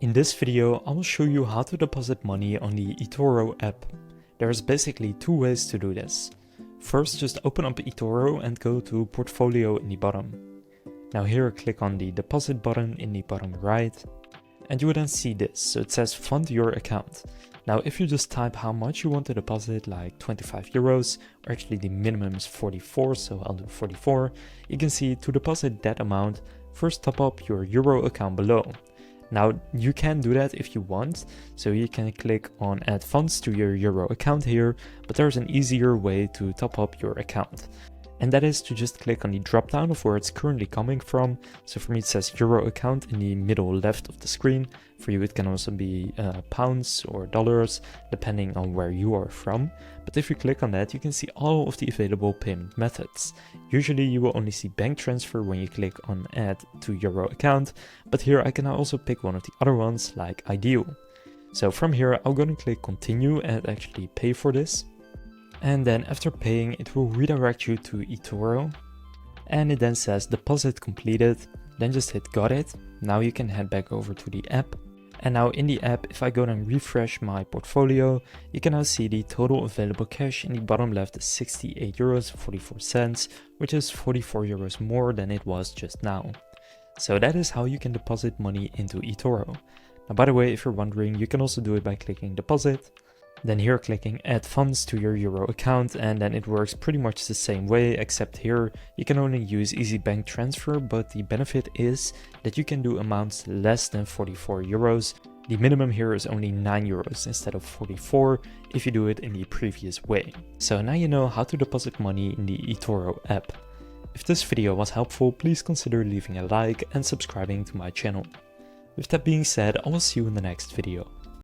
In this video, I will show you how to deposit money on the eToro app. There's basically two ways to do this. First, just open up eToro and go to Portfolio in the bottom. Now here, click on the deposit button in the bottom right, and you will then see this. So it says fund your account. Now if you just type how much you want to deposit, like 25 euros, or actually the minimum is 44, so I'll do 44, you can see to deposit that amount, first top up your Euro account below. Now you can do that if you want, so you can click on add funds to your Euro account here, but there's an easier way to top up your account. And that is to just click on the drop down of where it's currently coming from. So for me it says Euro account in the middle left of the screen. For you it can also be pounds or dollars, depending on where you are from. But if you click on that, you can see all of the available payment methods. Usually you will only see bank transfer when you click on add to Euro account, but here I can also pick one of the other ones like Ideal. So from here I'm going to click continue and actually pay for this. And then after paying, it will redirect you to eToro, and it then says deposit completed. Then just hit got it. Now you can head back over to the app, and now in the app, if I go and refresh my portfolio, you can now see the total available cash in the bottom left is 68 euros 44 cents, which is 44 euros more than it was just now. So that is how you can deposit money into eToro. Now by the way, if you're wondering, you can also do it by clicking deposit, then here clicking add funds to your Euro account, and then it works pretty much the same way, except here you can only use easy bank transfer, but the benefit is that you can do amounts less than 44 euros. The minimum here is only 9 euros instead of 44 if you do it in the previous way. So now you know how to deposit money in the eToro app. If this video was helpful, please consider leaving a like and subscribing to my channel. With that being said, I will see you in the next video.